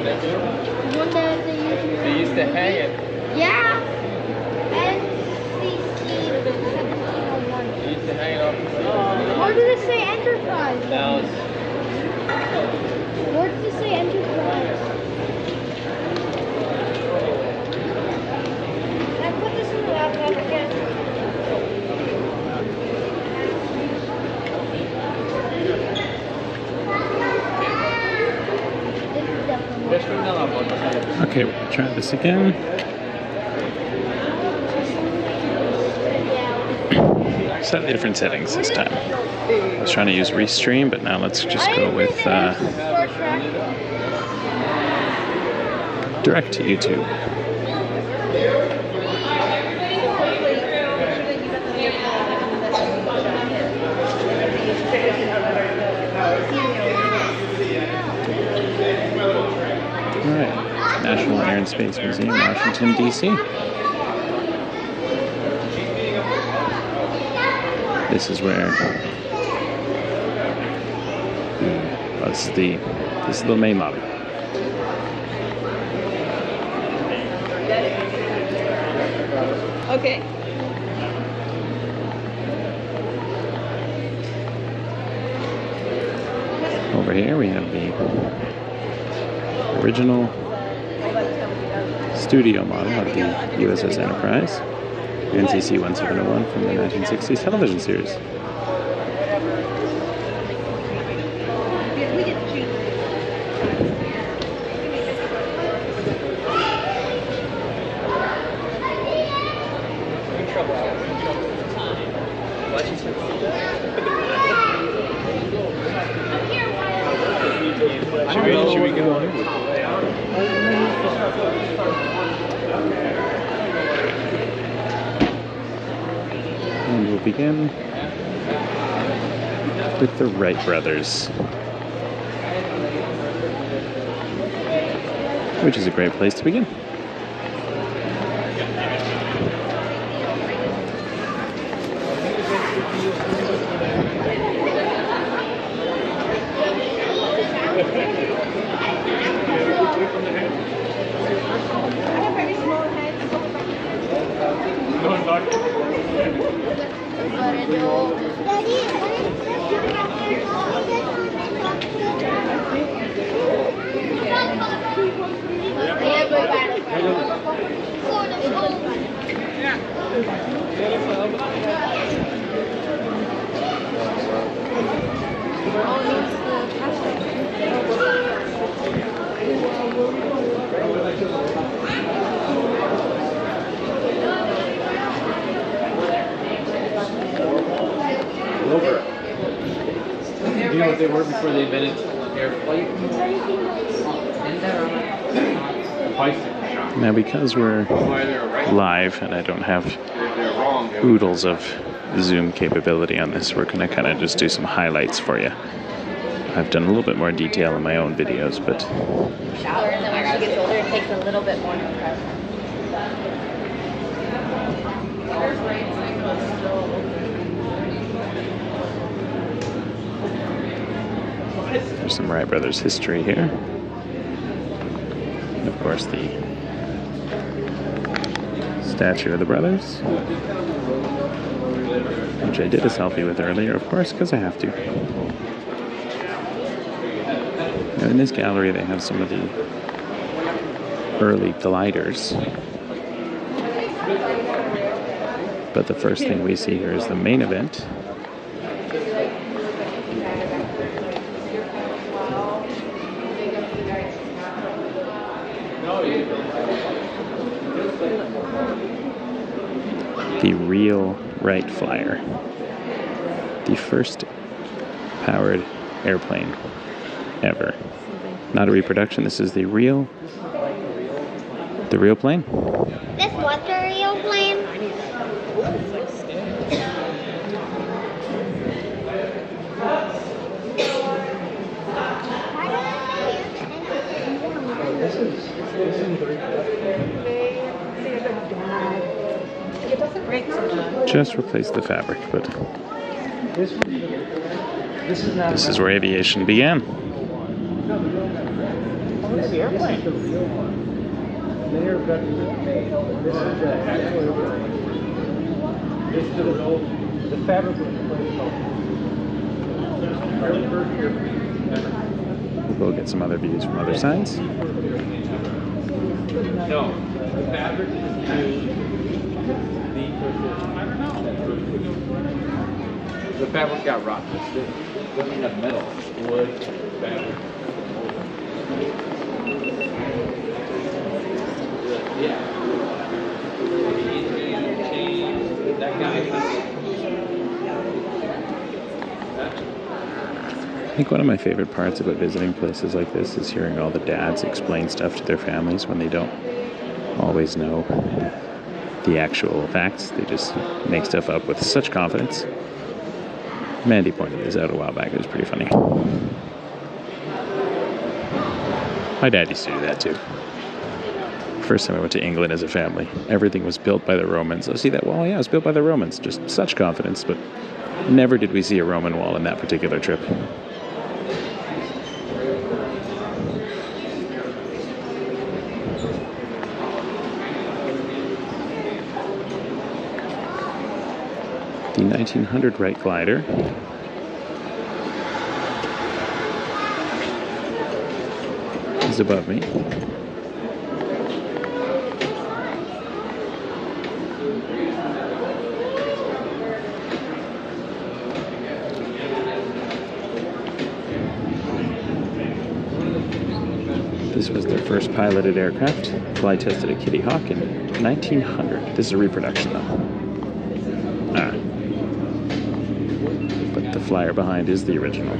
One that They used to hang it. Yeah. NCC 1701. They used to hang it off the Where did it say Enterprise? Now it's... Where did it say Enterprise? Can I put this in the laptop again? Okay, we'll try this again. Slightly different settings this time. I was trying to use Restream, but now let's just go with direct to YouTube. Alright, National Air and Space Museum, Washington, D.C. This is where this is the main lobby. Okay. Over here we have the original studio model of the USS Enterprise, NCC 1701 from the 1960s television series. Should we go on? And we'll begin with the Wright brothers, which is a great place to begin. You know what they were before they invented air flight? Now, because we're live and I don't have oodles of zoom capability on this, we're going to kind of just do some highlights for you. I've done a little bit more detail in my own videos, but... Shower, and then when she gets older, it takes a little bit more to prep. There's some Wright brothers history here. And of course the statue of the brothers, which I did a selfie with earlier, of course, because I have to. Now in this gallery they have some of the early gliders. But the first thing we see here is the main event. The real Wright Flyer. The first powered airplane ever. Not a reproduction, this is the real plane. This was the real plane? Just replaced the fabric, but this is where aviation began. Look at the airplane. Layer of guts made. This is the actual airplane. This is the fabric was replaced called. Very first airplane ever. We'll get some other views from other sides. No, the fabric is used. The fabric got rotten. It doesn't have metal. Wood, fabric. Yeah. That guy. I think one of my favorite parts about visiting places like this is hearing all the dads explain stuff to their families when they don't always know the actual facts. They just make stuff up with such confidence. Mandy pointed this out a while back. It was pretty funny. My dad used to do that too. First time I went to England as a family, everything was built by the Romans. I see that wall, yeah, it was built by the Romans. Just such confidence, but never did we see a Roman wall in that particular trip. The 1900 Wright glider is above me. This was their first piloted aircraft, fly tested at Kitty Hawk in 1900. This is a reproduction though. But the flyer behind is the original.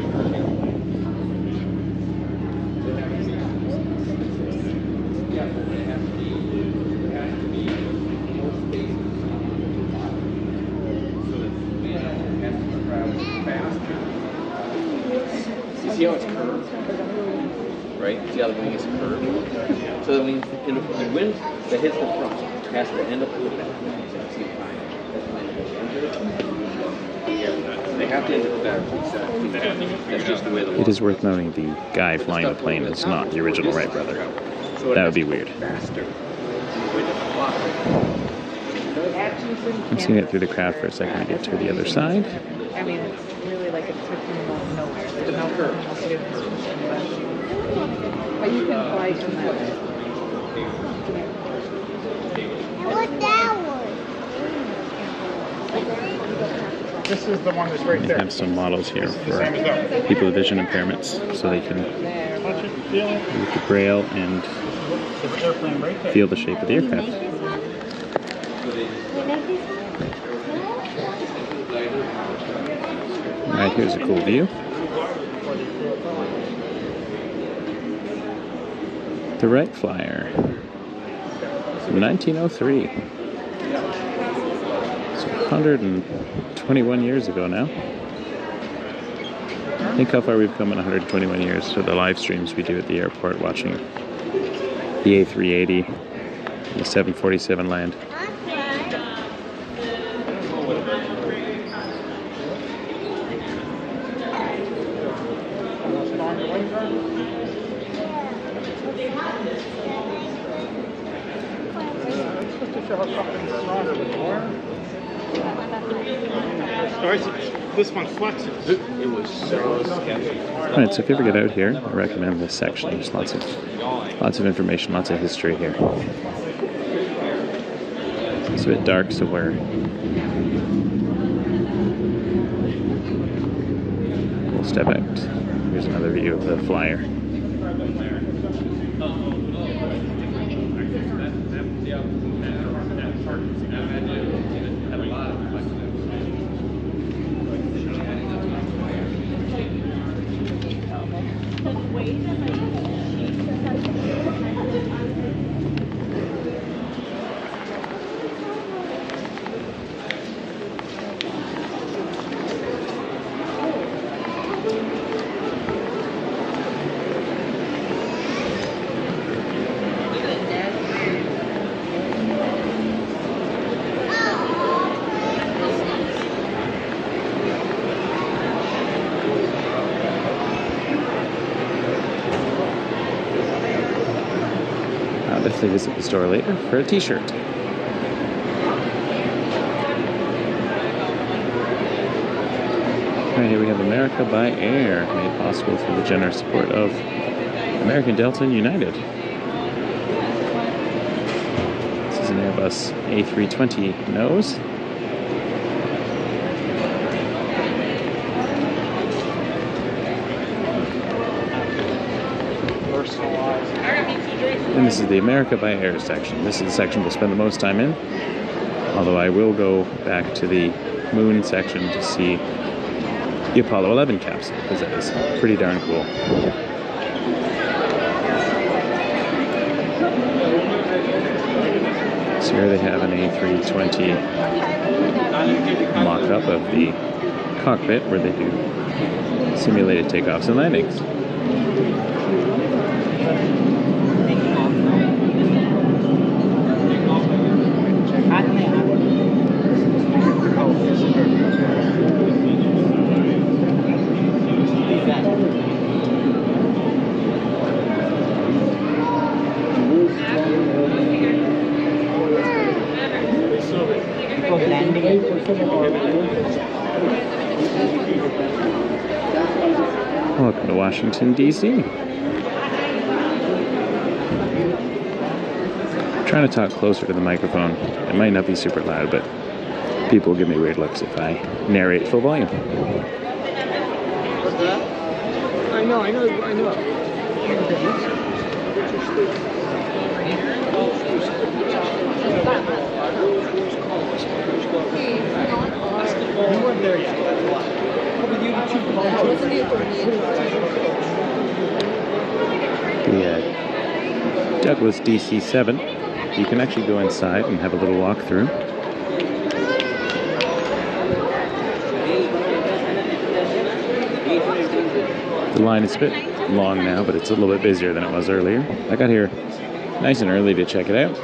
You see how it's curved? Right? See how the wing is curved? So that means the wind that hits the front has to end up to the back. See it fine. They have to end up the back. That's just the way the It is worth noting the guy flying the plane is not the original Wright brother. That would be weird. I'm just going to get through the crowd for a second to get to the other side. I mean, it's really like it's taking you off nowhere. There's no curve. But you can fly to that. What that was? This is the one that's right We there. have some models here for Same as that. people with vision impairments so they can Watch it, feel it. use the braille and There's an airplane right there. feel the shape of the aircraft. You make this one? Alright, here's a cool view. The Wright Flyer. From 1903. So 121 years ago now. Think how far we've come in 121 years. So the live streams we do at the airport watching the A380, the 747 land. This one flexes. It was so sketchy. Alright, so if you ever get out here, I recommend this section. There's lots of information, lots of history here. It's a bit dark, so we'll step out. Here's another view of the flyer. if they visit the store later for a t-shirt. Right, here we have America by Air, made possible through the generous support of American Delta and United. This is an Airbus A320 nose. And this is the America by Air section. This is the section we'll spend the most time in, although I will go back to the moon section to see the Apollo 11 capsule, because that is pretty darn cool. So here they have an A320 mock-up of the cockpit where they do simulated takeoffs and landings. Welcome to Washington, D.C. I'm trying to talk closer to the microphone. It might not be super loud, but people give me weird looks if I narrate full volume. What's that? I know. You weren't there yet. The Douglas DC-7. You can actually go inside and have a little walk through. The line is a bit long now, but it's a little bit busier than it was earlier. I got here nice and early to check it out.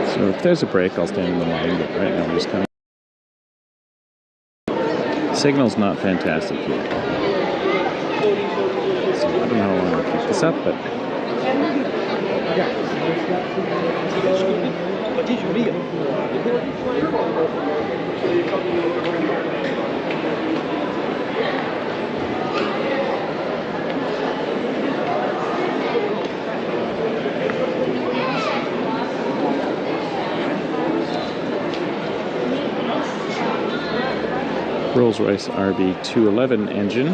So if there's a break, I'll stand in the line, but right now I'm just kind of... Signal's not fantastic here. So I don't know how long I'll keep this up, but... Rolls-Royce RB211 engine.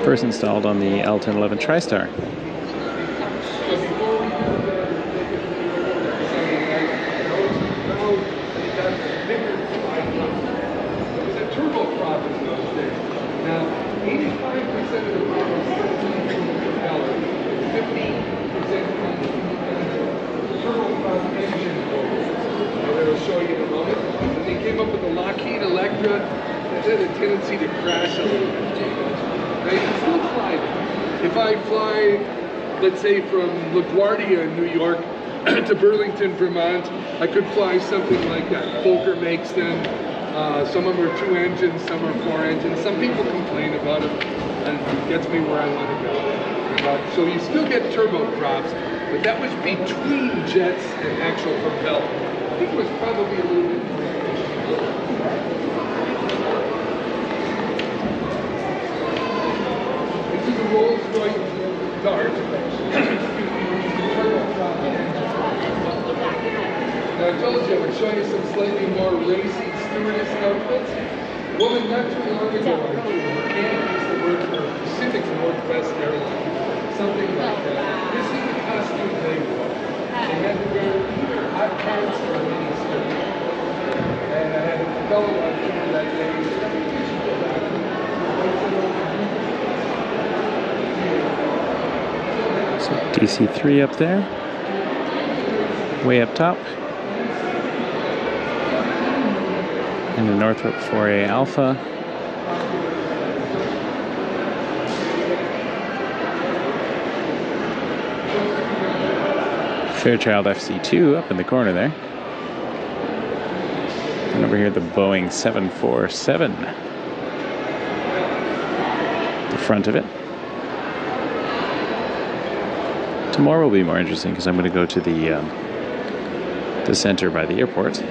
First installed on the L1011 TriStar. Tendency to crash a little bit. Right? It's still flying. If I fly, let's say from LaGuardia in New York to Burlington, Vermont, I could fly something like that. Fokker makes them. Some of them are 2 engines, some are 4 engines. Some people complain about it, and it gets me where I want to go. So you still get turboprops, but that was between jets and actual propeller. I think it was probably a little bit more. Rolls-Royce Dart. Now I told you I would show you some slightly more racy stewardess outfits. Woman not too long ago, I used the word for Pacific Northwest Airlines. Something like that. This is the costume they wore. They had to wear either hot pants or a mini skirt. And I had a fellow on tour that day. DC-3 up there, way up top. And the Northrop 4A Alpha. Fairchild FC-2 up in the corner there. And over here the Boeing 747. The front of it. Tomorrow will be more interesting because I'm going to go to the center by the airport.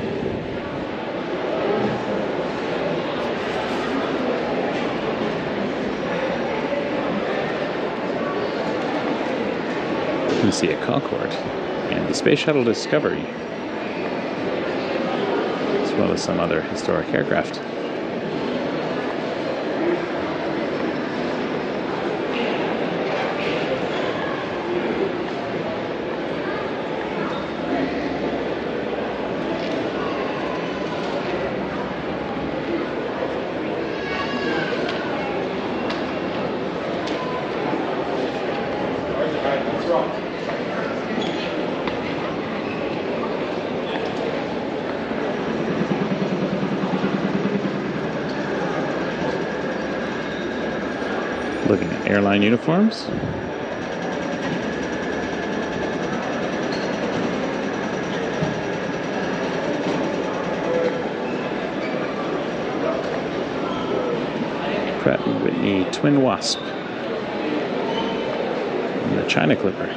You see a Concorde and the Space Shuttle Discovery, as well as some other historic aircraft. Looking at airline uniforms. Pratt & Whitney Twin Wasp. And the China Clipper.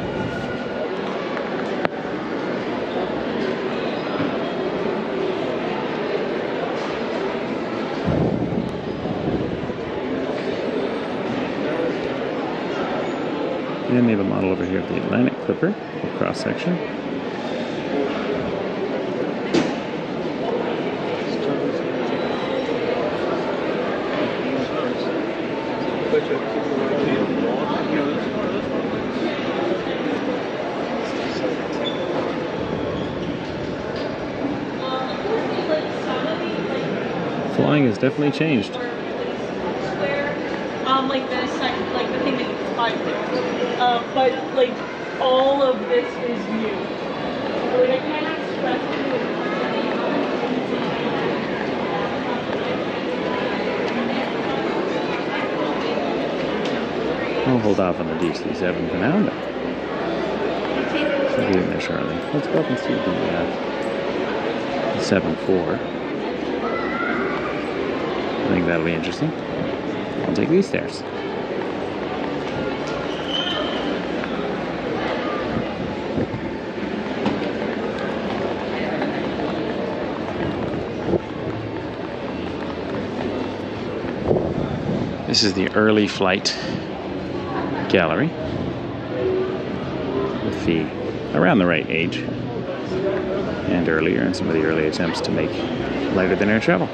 And they have a model over here of the Atlantic Clipper, cross section. Flying has definitely changed. Like this, like the thing that you can find there. But like all of this is new. Like I cannot stress it. I'll hold off on the DC-7 for now, but I'll be in there shortly. Let's go up and see the 7-4. I think that'll be interesting. I'll take these stairs. This is the early flight gallery with the around the right age and earlier, and some of the early attempts to make lighter than air travel.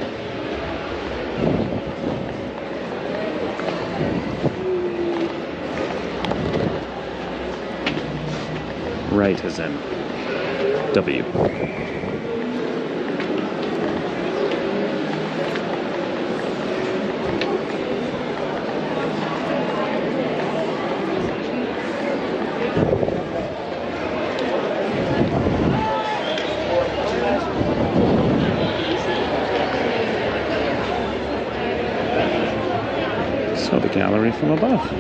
Wright is in W. So the gallery from above.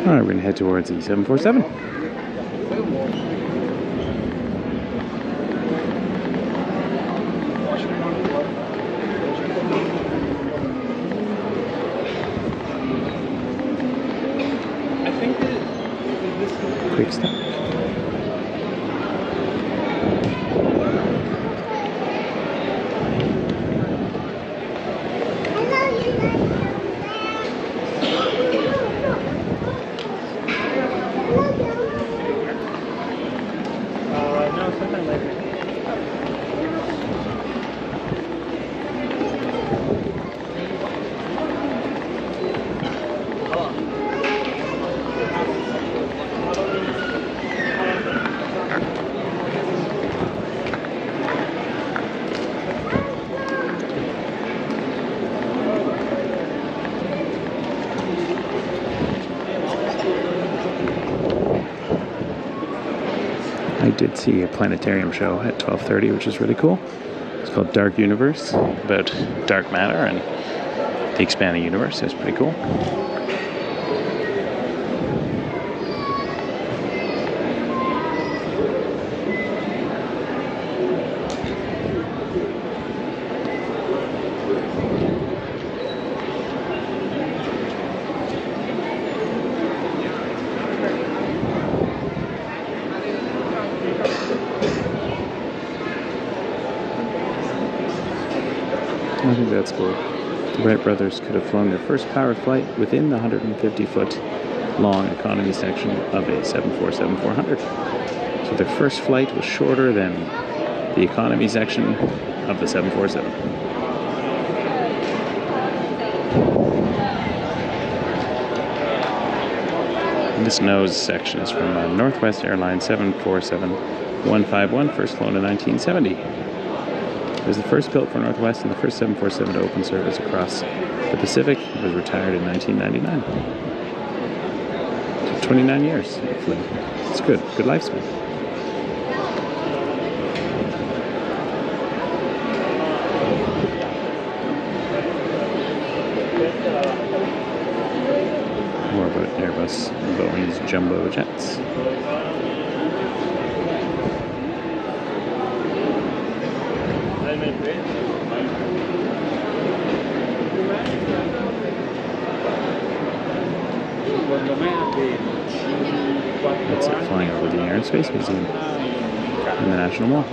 All right, we're gonna head towards the 747. Quick stop. I did see a planetarium show at 12:30, which is really cool. It's called Dark Universe, about dark matter and the expanding universe. It's pretty cool. I think that's cool. The Wright brothers could have flown their first powered flight within the 150-foot long economy section of a 747-400. So their first flight was shorter than the economy section of the 747. And this nose section is from Northwest Airlines 747-151, first flown in 1970. It was the first built for Northwest and the first 747 to open service across the Pacific. It was retired in 1999. 29 years. It's good. Good lifespan. More about Airbus and Boeing's jumbo jets. That's it, flying over the Air and Space Museum in the National Mall.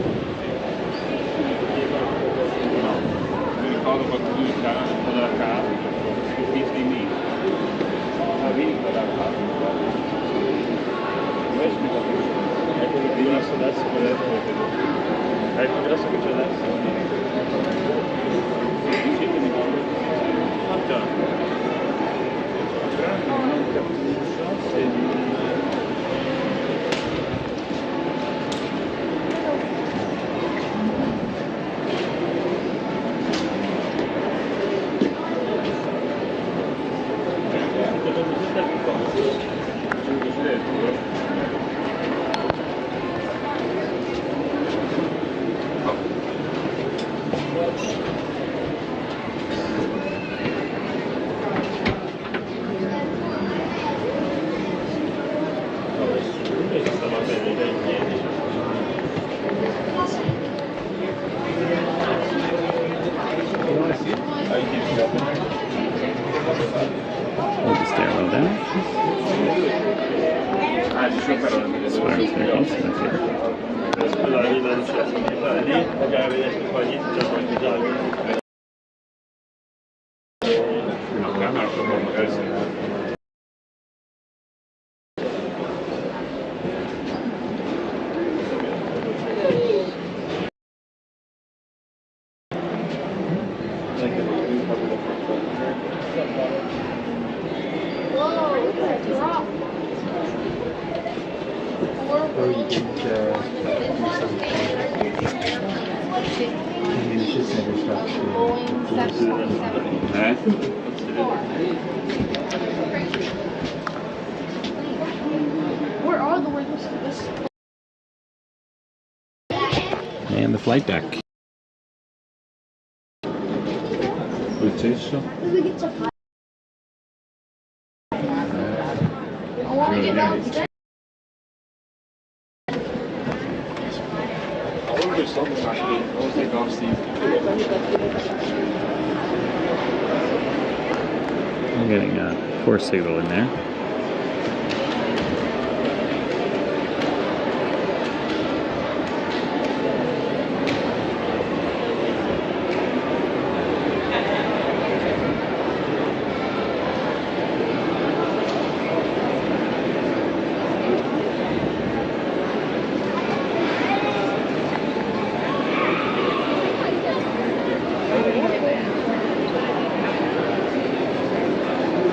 Hold the stairwell down. Spiral staircase, that's it. Where are the windows to this? And the flight deck. I want to get out today. I'm getting a force signal in there.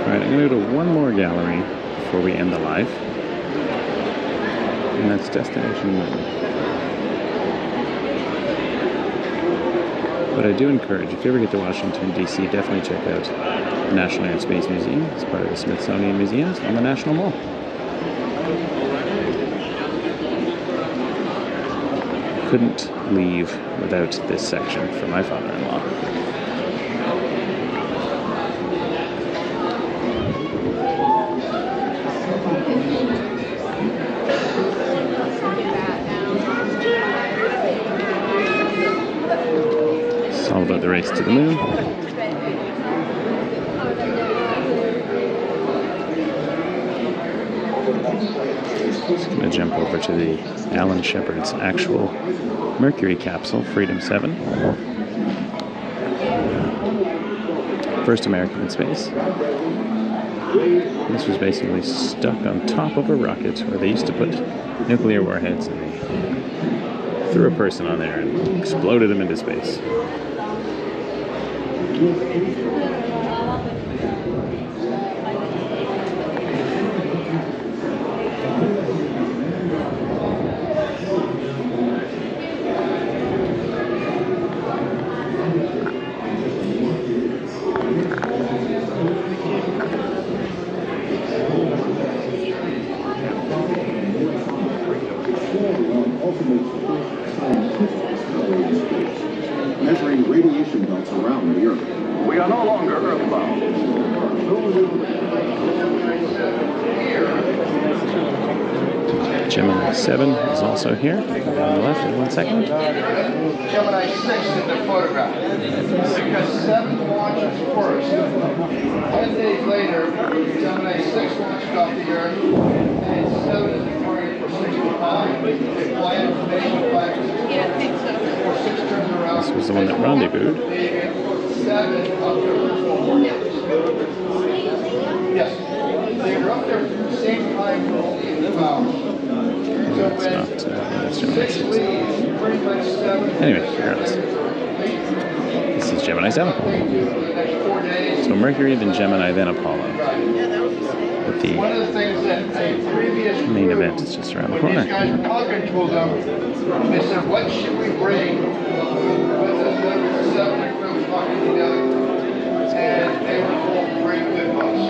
Alright, I'm going to go to one more gallery before we end the live. And that's Destination Moon. But I do encourage, if you ever get to Washington, D.C., definitely check out the National Air and Space Museum. It's part of the Smithsonian Museums on the National Mall. couldn't leave without this section for my father-in-law. It's all about the race to the moon. Just going to jump over to the Alan Shepard's actual Mercury capsule, Freedom 7. First American in space. This was basically stuck on top of a rocket where they used to put nuclear warheads, and they threw a person on there and exploded him into space. Measuring radiation belts around the Earth. We are no longer Earthbound. Gemini 7 is also here. On the left in 1 second. Gemini 6 in the photograph. Because 7 launches first. 10 days later, Gemini 6 launched off the Earth, and 7 is targeted for 65. They fly information 5 or 6 or 6 turns around. This was the one that rendezvoused. 7 up there for 4 years. Yes. They were up there at the same time for only 2 hours. That's not, that's Gemini 6. Anyway, regardless. This is Gemini 7. So Mercury, then Gemini, then Apollo. But the main event is just around the corner. These guys were talking to them. They said, what should we bring with us? There were 7 groups talking together. And they were all bring with us.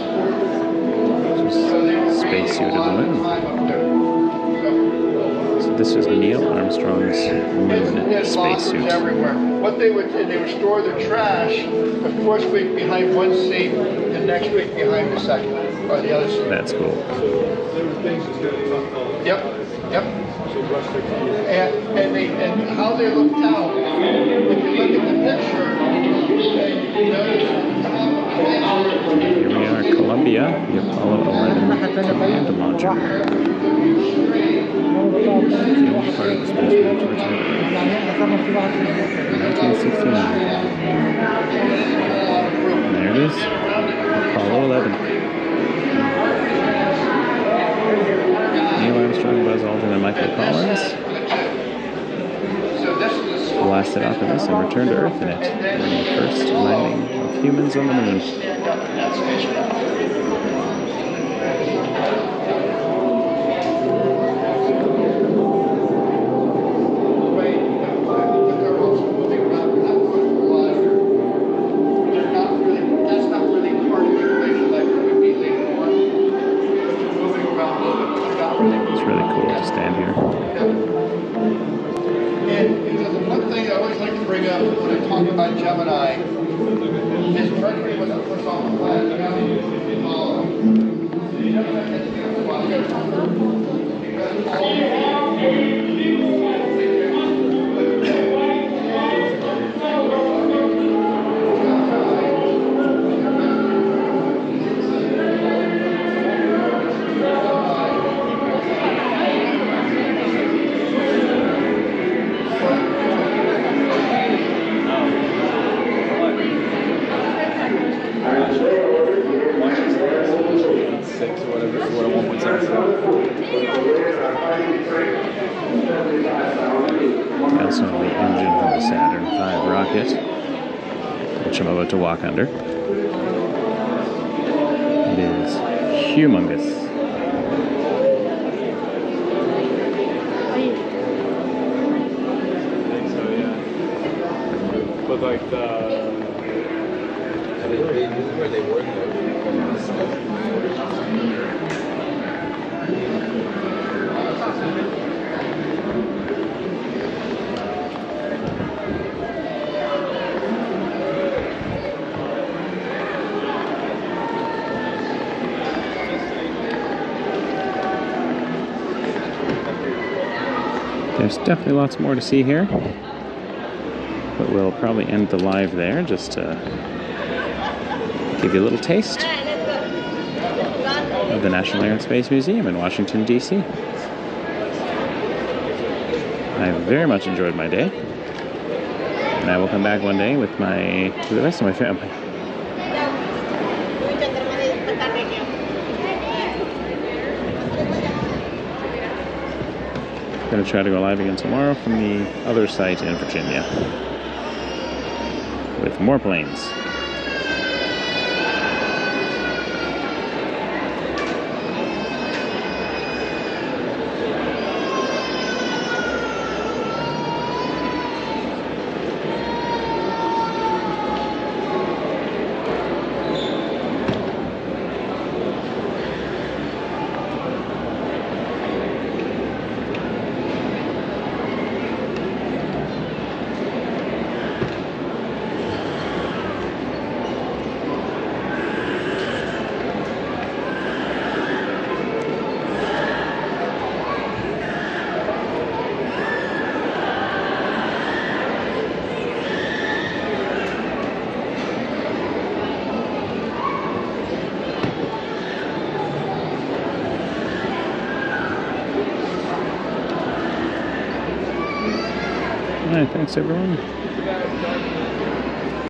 So they were spacesuit of the moon. So this is Neil Armstrong's moon spacesuit. Everywhere. What they would do, they would store their trash the first week behind one seat, the next week behind the second, or the other seat. That's cool. Yep, yep. And how they looked out. If you look at the picture, you notice at the top of the picture. Here we are, Columbia, the Apollo 11 command module. Part of the spacecraft to return to Earth. 1969. And there it is, Apollo 11. Neil Armstrong, Buzz Aldrin, and Michael Collins blasted off in this and returned to Earth in it during the first landing of humans on the moon. It's really cool to stand here. And one thing I always like to bring up when I talk about Gemini is Mercury was the first on the planet. I also have the engine from the Saturn V rocket, which I'm about to walk under. It is humongous. But like where they work though. There's definitely lots more to see here, but we'll probably end the live there just to give you a little taste of the National Air and Space Museum in Washington, D.C. I very much enjoyed my day, and I will come back one day with the rest of my family. I'm going to try to go live again tomorrow from the other site in Virginia with more planes. All right, thanks everyone.